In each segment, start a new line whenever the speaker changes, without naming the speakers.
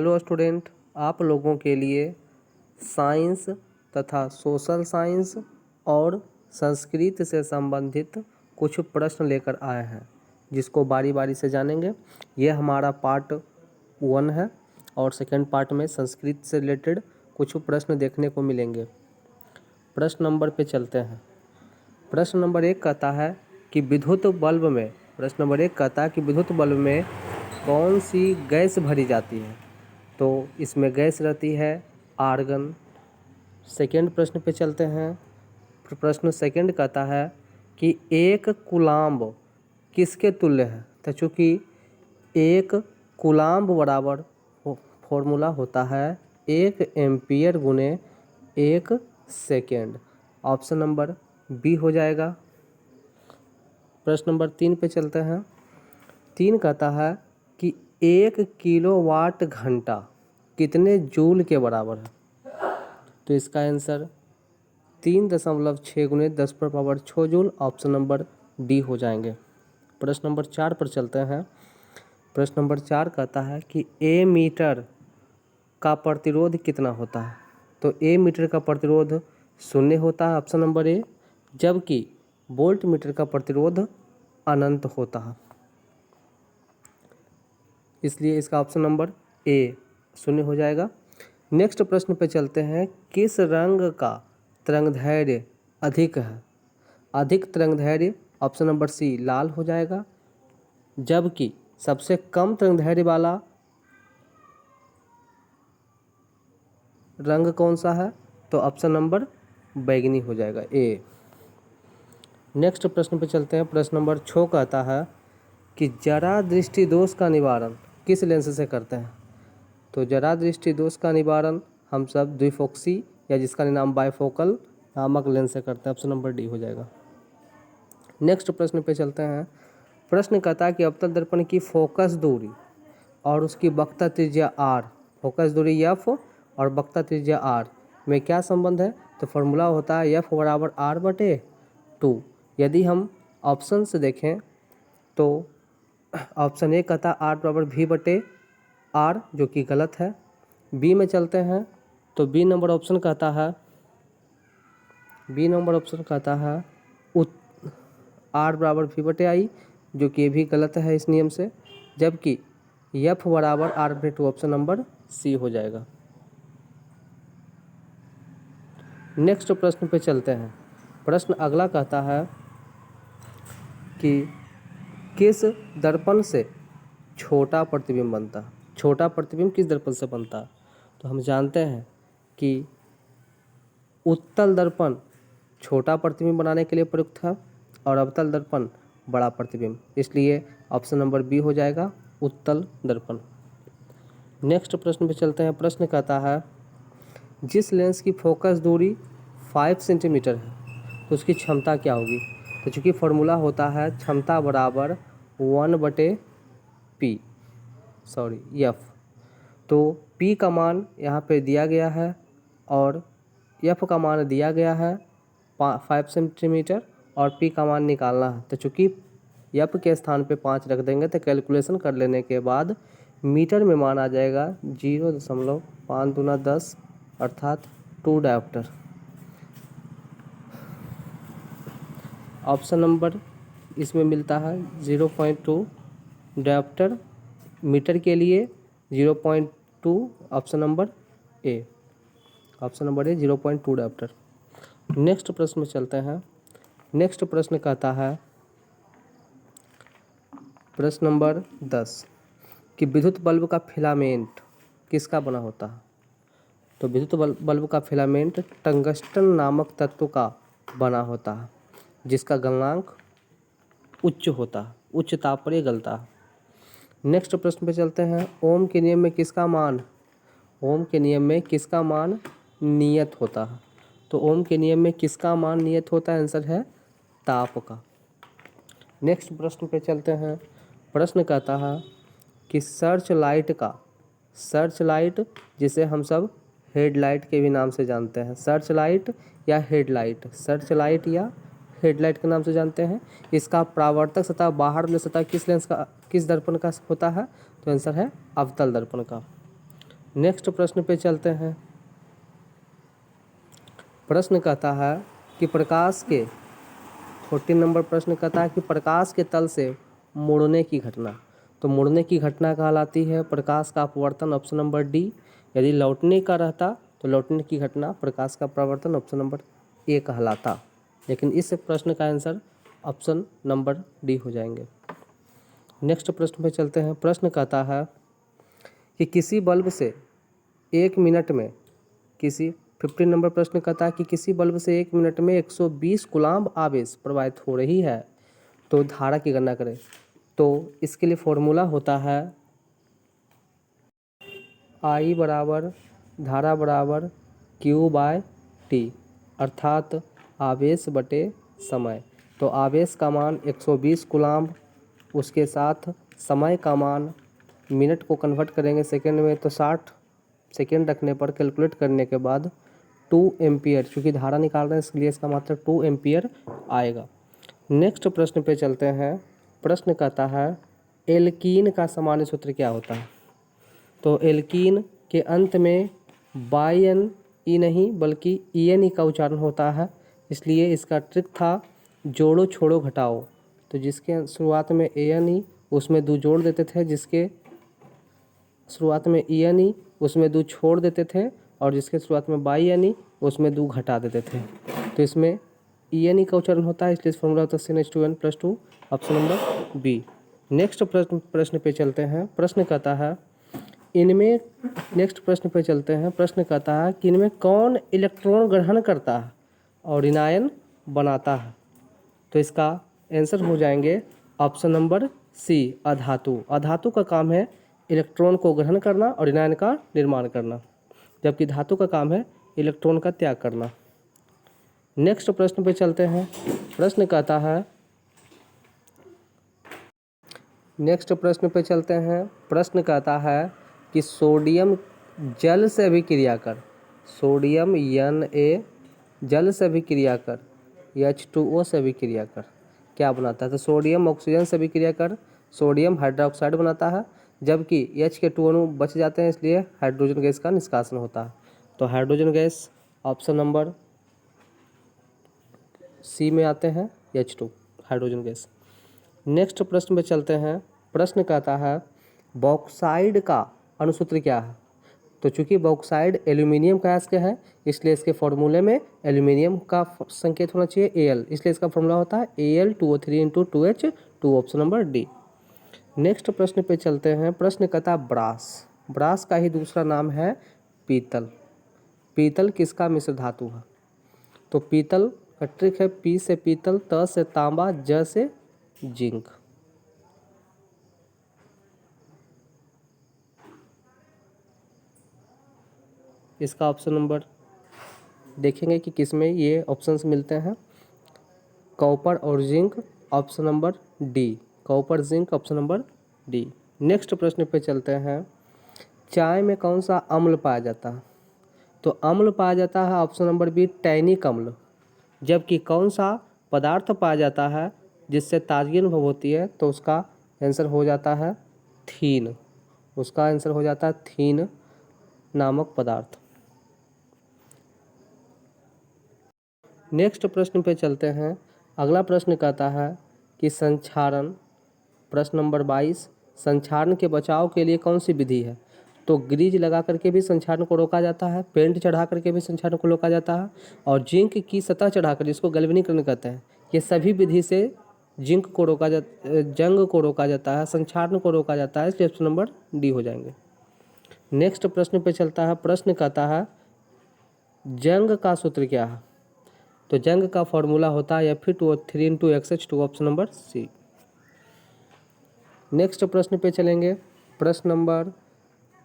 Hello student, आप लोगों के लिए साइंस तथा सोशल साइंस और संस्कृत से संबंधित कुछ प्रश्न लेकर आए हैं, जिसको बारी बारी से जानेंगे। ये हमारा पार्ट 1 है और सेकंड पार्ट में संस्कृत से रिलेटेड कुछ प्रश्न देखने को मिलेंगे। प्रश्न नंबर पे चलते हैं। प्रश्न नंबर 1 कहता है कि विद्युत बल्ब में कौन सी गैस भरी जाती है? तो इसमें गैस रहती है आर्गन। सेकेंड प्रश्न पे चलते हैं। प्रश्न सेकेंड कहता है कि एक कूलाम्ब किसके तुल्य है? तो चूँकि एक कूलाम्ब बराबर फॉर्मूला होता है 1 एम्पियर गुने 1 सेकेंड। ऑप्शन नंबर बी हो जाएगा। प्रश्न नंबर 3 पे चलते हैं। 3 कहता है कि 1 किलोवाट घंटा कितने जूल के बराबर है? तो इसका आंसर 3.6 गुने 10⁻6 जूल। ऑप्शन नंबर डी हो जाएंगे। प्रश्न नंबर 4 पर चलते हैं। प्रश्न नंबर 4 कहता है कि ए मीटर का प्रतिरोध कितना होता है? तो ए मीटर का प्रतिरोध 0 होता है, ऑप्शन नंबर ए, जबकि वोल्ट मीटर का प्रतिरोध अनंत होता है, इसलिए इसका ऑप्शन नंबर ए 0 हो जाएगा। नेक्स्ट प्रश्न पे चलते हैं। किस रंग का तरंगदैर्घ्य अधिक है? अधिक तरंगदैर्घ्य ऑप्शन नंबर सी लाल हो जाएगा, जबकि सबसे कम तरंगदैर्घ्य वाला रंग कौन सा है? तो ऑप्शन नंबर बैगनी हो जाएगा, ए। नेक्स्ट प्रश्न पे चलते हैं। प्रश्न नंबर 6 कहता है कि जरा दृष्टि दोष का निवारण किस लेंस से करते हैं? तो जरा दृष्टि दोष का निवारण हम सब द्विफोक्सी या जिसका नाम बाइफोकल नामक लेंस से करते हैं, ऑप्शन नंबर डी हो जाएगा। नेक्स्ट प्रश्न पे चलते हैं। प्रश्न कहता है कि अवतल दर्पण की फोकस दूरी और उसकी वक्रता त्रिज्या आर, फोकस दूरी एफ और वक्रता त्रिज्या आर में क्या संबंध है? तो फॉर्मूला होता है एफ बराबर r/2। यदि हम ऑप्शन से देखें तो ऑप्शन ए कहता है r बराबर v/r, जो कि गलत है। बी में चलते हैं तो बी नंबर ऑप्शन कहता है r बराबर v/i, जो कि ये भी गलत है इस नियम से, जबकि f बराबर r/2, ऑप्शन नंबर सी हो जाएगा। नेक्स्ट प्रश्न पे चलते हैं। प्रश्न अगला कहता है कि किस दर्पण से छोटा प्रतिबिंब बनता है? छोटा प्रतिबिंब किस दर्पण से बनता है? तो हम जानते हैं कि उत्तल दर्पण छोटा प्रतिबिंब बनाने के लिए प्रयुक्त है और अवतल दर्पण बड़ा प्रतिबिंब, इसलिए ऑप्शन नंबर बी हो जाएगा, उत्तल दर्पण। नेक्स्ट प्रश्न पे चलते हैं। प्रश्न कहता है जिस लेंस की फोकस दूरी 5 सेंटीमीटर है तो उसकी क्षमता क्या होगी? तो चूँकि फॉर्मूला होता है क्षमता बराबर 1/p, तो p का मान यहाँ पे दिया गया है और f का मान दिया गया है 5 सेंटीमीटर और p का मान निकालना है। तो चूँकि f के स्थान पे 5 रख देंगे तो कैलकुलेशन कर लेने के बाद मीटर में मान आ जाएगा 0.5 दूना 10 अर्थात 2 डायोप्टर। ऑप्शन नंबर इसमें मिलता है 0.2 डायोप्टर मीटर के लिए, 0.2 ऑप्शन नंबर ए 0.2 डायोप्टर। नेक्स्ट प्रश्न में चलते हैं। नेक्स्ट प्रश्न कहता है प्रश्न नंबर 10 कि विद्युत बल्ब का फिलामेंट किसका बना होता है? तो विद्युत बल्ब का फिलामेंट टंगस्टन नामक तत्व का बना होता है, जिसका गलनांक उच्च होता है, उच्च ताप पर यह गलता है। नेक्स्ट प्रश्न पे चलते हैं। ओम के नियम में किसका मान नियत होता है? तो ओम के नियम में किसका मान नियत होता है? आंसर है ताप का। नेक्स्ट प्रश्न पे चलते हैं। प्रश्न कहता है कि सर्च लाइट जिसे हम सब हेडलाइट के भी नाम से जानते हैं, सर्च लाइट या हेडलाइट के नाम से जानते हैं, इसका परावर्तक सतह बाहर में सतह किस दर्पण का होता है? तो आंसर है अवतल दर्पण का। नेक्स्ट प्रश्न पे चलते हैं। प्रश्न कहता है कि प्रकाश के 14 नंबर प्रश्न कहता है कि प्रकाश के तल से मुड़ने की घटना। तो मुड़ने की घटना कहलाती है प्रकाश का अपवर्तन, ऑप्शन नंबर डी। यदि लौटने का रहता तो लौटने की घटना प्रकाश का प्रवर्तन, ऑप्शन नंबर ए कहलाता। लेकिन इस प्रश्न का आंसर ऑप्शन नंबर डी हो जाएंगे। नेक्स्ट प्रश्न पे चलते हैं। प्रश्न कहता है कि किसी बल्ब से 1 मिनट में 15 नंबर प्रश्न कहता है कि किसी बल्ब से 1 मिनट में 120 कूलाम्ब आवेश प्रवाहित हो रही है, तो धारा की गणना करें। तो इसके लिए फॉर्मूला होता है I बराबर धारा बराबर Q/T, अर्थात आवेश बटे समय। तो आवेश का मान 120 कूलाम्ब, उसके साथ समय का मान मिनट को कन्वर्ट करेंगे सेकेंड में, तो 60 सेकेंड रखने पर कैलकुलेट करने के बाद 2 एम्पियर, क्योंकि धारा निकाल रहे हैं इसलिए इसका मात्रा 2 एम्पियर आएगा। नेक्स्ट प्रश्न पे चलते हैं। प्रश्न कहता है एल्कीन का सामान्य सूत्र क्या होता है। तो एल्कीन के अंत में बायन ई नहीं बल्कि ENE का उच्चारण होता है, इसलिए इसका ट्रिक था जोड़ो छोड़ो घटाओ। तो जिसके शुरुआत में ANE उसमें 2 जोड़ देते थे, जिसके शुरुआत में ENE उसमें 2 छोड़ देते थे, और जिसके शुरुआत में ByNE उसमें 2 घटा देते थे। तो इसमें ENE का उच्चारण होता है, इसलिए फॉर्मूला होता है CnH2n+2, option number B. Next प्रश्न पे चलते हैं। प्रश्न कहता है प्रश्न कहता है कि इनमें कौन इलेक्ट्रॉन ग्रहण करता है और ऋणायन बनाता है। तो इसका आंसर हो जाएंगे ऑप्शन नंबर सी, अधातु। अधातु का काम है इलेक्ट्रॉन को ग्रहण करना और ऋणायन का निर्माण करना, जबकि धातु का काम है इलेक्ट्रॉन का त्याग करना। नेक्स्ट प्रश्न पे चलते हैं। प्रश्न कहता है प्रश्न कहता है कि सोडियम जल से अभिक्रिया कर, सोडियम Na जल से अभिक्रिया कर H2O से अभिक्रिया कर क्या बनाता है। तो सोडियम ऑक्सीजन से अभिक्रिया कर सोडियम हाइड्रोक्साइड बनाता है, जबकि H के 2 अणु बच जाते हैं, इसलिए हाइड्रोजन गैस का निष्कासन होता है। तो hydrogen gas option number C में आते हैं, H2 हाइड्रोजन गैस। नेक्स्ट प्रश्न पे चलते हैं। प्रश्न कहता है बॉक्साइड का अणुसूत्र क्या है। तो चूंकि बॉक्साइड एल्यूमिनियम का अयस्क है, इसलिए इसके फॉर्मूले में एल्यूमिनियम का संकेत होना चाहिए Al, इसलिए इसका फॉर्मूला होता है Al2O3 × 2H2, option number D. Next प्रश्न पे चलते हैं। प्रश्न कहता है ब्रास, ब्रास का ही दूसरा नाम है पीतल। पीतल किसका मिश्र धातु है। तो पीतल का ट्रिक है पी से पीतल, त से तांबा, ज से जिंक। इसका ऑप्शन नंबर देखेंगे कि किसमें ये ऑप्शंस मिलते हैं। कॉपर और zinc, option number D. Copper zinc, option number D. Next प्रश्न पे चलते हैं। चाय में कौन सा अम्ल पाया जाता है। तो अम्ल पाया जाता है ऑप्शन नंबर बी, टैनिक अम्ल। जबकि कौन सा पदार्थ पाया जाता है जिससे ताजगी अनुभव होती है, तो उसका आंसर हो जाता है थीन। उसका आंसर हो जाता है थीन नामक पदार्थ। नेक्स्ट प्रश्न पे चलते हैं। अगला प्रश्न कहता है कि संक्षारण, प्रश्न नंबर 22, संक्षारण के बचाव के लिए कौन सी विधि है। तो ग्रीज लगा करके भी संक्षारण को रोका जाता है, पेंट चढ़ा करके भी संक्षारण को रोका जाता है, और जिंक की सतह चढ़ाकर, जिसको गैल्वेनीकरण कहते हैं, ये सभी विधि से जंग को रोका जाता है, संक्षारण को रोका जाता है, इसलिए ऑप्शन नंबर डी हो जाएंगे। नेक्स्ट प्रश्न पे चलता है। प्रश्न कहता है जंग का सूत्र क्या है। तो जंग का फॉर्मूला होता है Fe2O3 × XH2, ऑप्शन नंबर सी। नेक्स्ट प्रश्न पे चलेंगे। प्रश्न नंबर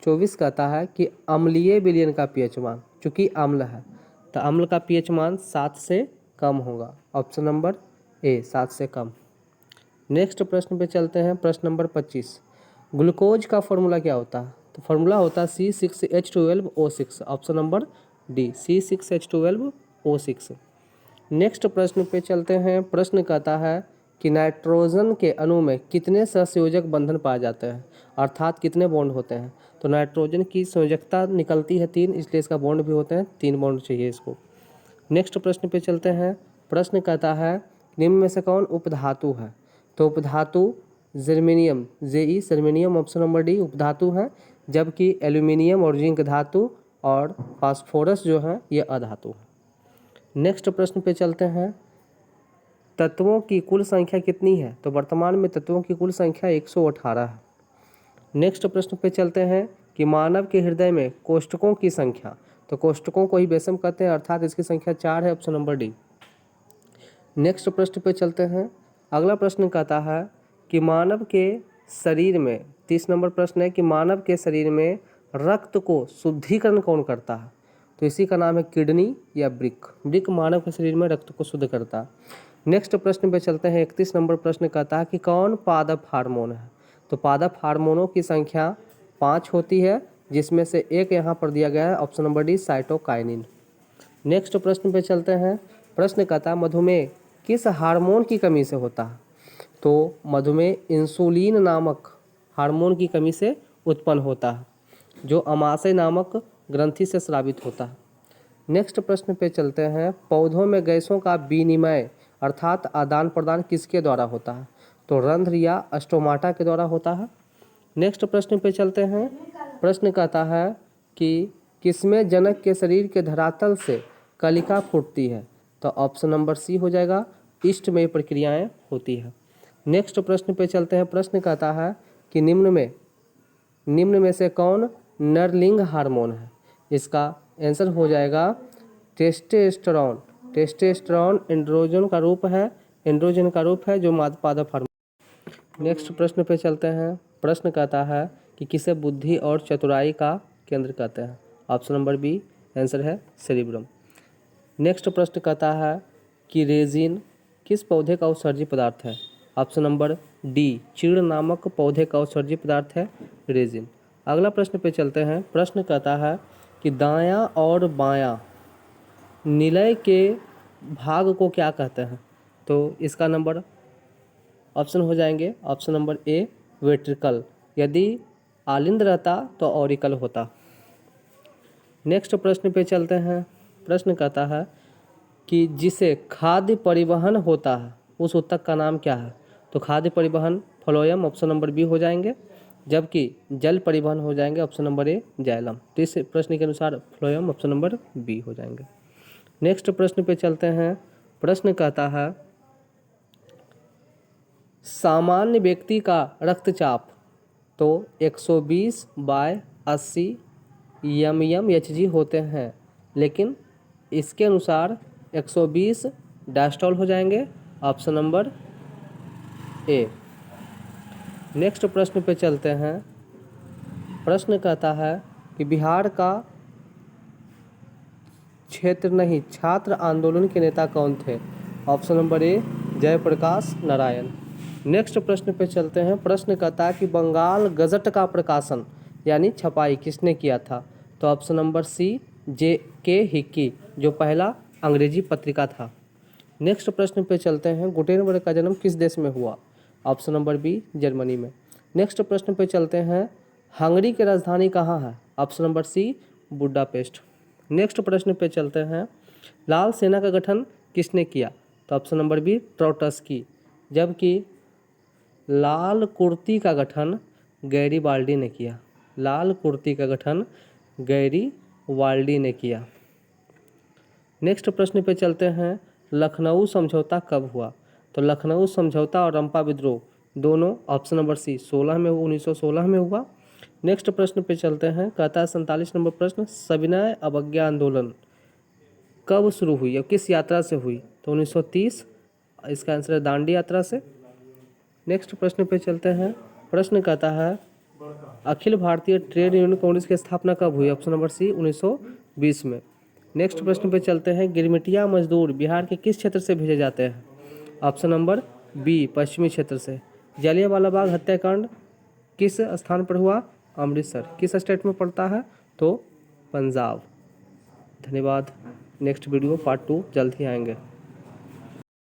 24 कहता है कि अम्लीय विलयन का pH मान, चूँकि अम्ल है तो अम्ल का pH मान 7 से कम होगा, ऑप्शन नंबर ए 7 से कम। नेक्स्ट प्रश्न पे चलते हैं। प्रश्न नंबर 25, ग्लूकोज का फॉर्मूला क्या होता है। तो फॉर्मूला होता है C6H12O6, option number D, C6H12O6। Next प्रश्न पे चलते हैं। प्रश्न कहता है कि नाइट्रोजन के अणु में कितने सहसंयोजक बंधन पाए जाते हैं, अर्थात कितने बॉन्ड होते हैं। तो नाइट्रोजन की संयोजकता निकलती है 3, इसलिए इसका बॉन्ड भी होते हैं 3 बॉन्ड चाहिए इसको। नेक्स्ट प्रश्न पे चलते हैं। प्रश्न कहता है निम्न में से कौन उपधातु है? तो उपधातु germanium, GE germanium option number D उपधातु है, जबकि एल्यूमिनियम और जिंक धातु और फास्फोरस जो है ये अधातु है। नेक्स्ट प्रश्न पे चलते हैं। तत्वों की कुल संख्या कितनी है? तो वर्तमान में तत्वों की कुल संख्या 118 है। नेक्स्ट प्रश्न पे चलते हैं कि मानव के हृदय में कोष्ठकों की संख्या, तो कोष्ठकों को ही बेसम कहते हैं, अर्थात इसकी संख्या 4 है, ऑप्शन नंबर डी। नेक्स्ट प्रश्न पे चलते हैं। अगला प्रश्न कहता है कि मानव के शरीर में 30 नंबर प्रश्न है कि मानव के शरीर में रक्त को शुद्धिकरण कौन करता है? तो इसी का नाम है किडनी या वृक्क। वृक्क मानव के शरीर में रक्त को शुद्ध करता है। नेक्स्ट प्रश्न पे चलते हैं। 31 नंबर प्रश्न कहता है कि कौन पादप हार्मोन है? तो पादप हार्मोनों की संख्या 5 होती है, जिसमें से एक यहाँ पर दिया गया है, option number D cytokinin. Next प्रश्न पे चलते हैं। प्रश्न कहता है मधुमेह किस हार्मोन की कमी से होता है? तो मधुमेह इंसुलिन नामक हार्मोन की कमी से उत्पन्न होता है, जो अमाशय नामक ग्रंथि से स्रावित होता है। नेक्स्ट प्रश्न पे चलते हैं। पौधों में गैसों का विनिमय अर्थात आदान प्रदान किसके द्वारा होता है? तो रंध्र या स्टोमाटा के द्वारा होता है। नेक्स्ट प्रश्न पे चलते हैं। प्रश्न कहता है कि किसमें जनक के शरीर के धरातल से कलिका फूटती है? तो ऑप्शन नंबर सी हो जाएगा, इष्टमय प्रक्रियाएं होती है। नेक्स्ट प्रश्न पे चलते हैं। प्रश्न कहता है कि निम्न में से कौन नरलिंग हार्मोन है? इसका आंसर हो जाएगा टेस्टोस्टेरोन। टेस्टोस्टेरोन एंड्रोजन का रूप है जो पादप हार्मोन। नेक्स्ट प्रश्न पे चलते हैं। प्रश्न कहता है कि किसे बुद्धि और चतुराई का केंद्र कहते हैं? ऑप्शन नंबर बी आंसर है सेरिब्रम। नेक्स्ट प्रश्न कहता है कि रेजिन किस पौधे का उत्सर्जी पदार्थ है? ऑप्शन नंबर डी चीड़ नामक पौधे का उत्सर्जी पदार्थ है रेजिन। अगला प्रश्न पे चलते हैं। प्रश्न कहता है कि दायां और बायां निलय के भाग को क्या कहते हैं? तो इसका नंबर ऑप्शन हो जाएंगे, ऑप्शन नंबर ए वेट्रिकल, यदि आलिंद रहता तो ऑरिकल होता। नेक्स्ट प्रश्न पे चलते हैं। प्रश्न कहता है कि जिसे खाद्य परिवहन होता है उस ऊतक का नाम क्या है? तो खाद्य परिवहन फ्लोएम, ऑप्शन नंबर बी हो जाएंगे, जबकि जल परिवहन हो जाएंगे ऑप्शन नंबर ए जाइलम। तो इस प्रश्न के अनुसार फ्लोएम ऑप्शन नंबर बी हो जाएंगे। नेक्स्ट प्रश्न पे चलते हैं। प्रश्न कहता है सामान्य व्यक्ति का रक्तचाप तो 120/80 mmHg होते हैं, लेकिन इसके अनुसार 120 डायस्टोल हो जाएंगे, ऑप्शन नंबर ए। नेक्स्ट प्रश्न पे चलते हैं। प्रश्न कहता है कि बिहार का छात्र आंदोलन के नेता कौन थे? Option number A Jayaprakash Narayan. Next प्रश्न पे चलते हैं। प्रश्न कहता है कि बंगाल गजट का प्रकाशन यानी छपाई किसने किया था? तो ऑप्शन नंबर सी J.K. हिक्की, जो पहला अंग्रेजी पत्रिका था। नेक्स्ट प्रश्न पे चलते हैं। गुटेनबर्ग का जन्म किस देश में हुआ? ऑप्शन नंबर बी जर्मनी में। नेक्स्ट प्रश्न पे चलते हैं। हंगरी की राजधानी कहाँ है? Option number C Budapest. Next प्रश्न पे चलते हैं। लाल सेना का गठन किसने किया? तो ऑप्शन नंबर बी ट्राउटस्की, जबकि लाल कुर्ती का गठन गैरीबाल्डी ने किया। लाल कुर्ती का गठन गैरीबाल्डी ने किया। नेक्स्ट प्रश्न पे चलते हैं। लखनऊ समझौता कब हुआ? तो लखनऊ समझौता और रंपा विद्रोह दोनों ऑप्शन नंबर सी 1916 में हुआ। नेक्स्ट प्रश्न पे चलते हैं। कहता है 47 नंबर प्रश्न, सविनय अवज्ञा आंदोलन कब शुरू हुई और किस यात्रा से हुई? तो 1930, इसका आंसर है दांडी यात्रा से। नेक्स्ट प्रश्न पे चलते हैं। प्रश्न कहता है अखिल भारतीय ट्रेड यूनियन कांग्रेस की स्थापना कब हुई? ऑप्शन नंबर सी 1920 में। नेक्स्ट प्रश्न पे चलते हैं। गिरमिटिया मजदूर बिहार के किस क्षेत्र से भेजे जाते हैं? ऑप्शन नंबर बी पश्चिमी क्षेत्र से। जलियांवाला बाग हत्याकांड किस स्थान पर हुआ? अमृतसर। किस स्टेट में पड़ता है? तो पंजाब। धन्यवाद। नेक्स्ट वीडियो पार्ट 2 जल्द ही आएंगे।